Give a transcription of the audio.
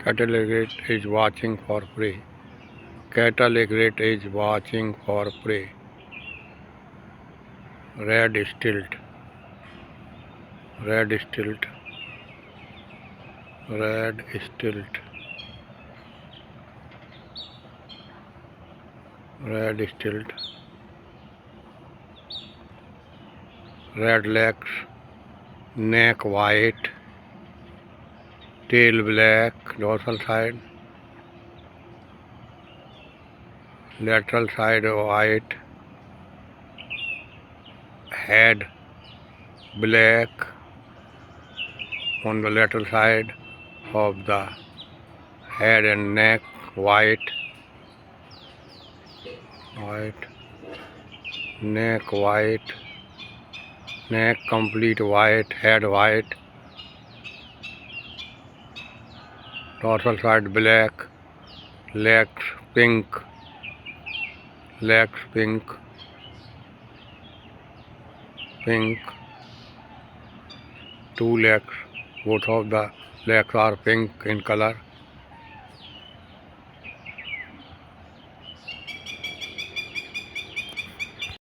Cattle EGRET is watching for prey. Cattle EGRET is watching for prey. Red STILT. Red STILT. Red STILT. Red STILT. Red legs, neck white, tail black, dorsal side, lateral side white, head black on the lateral side of the head and neck white, neck white, neck complete white, head white, dorsal side black, legs pink, pink, two legs, both of the legs are pink in color.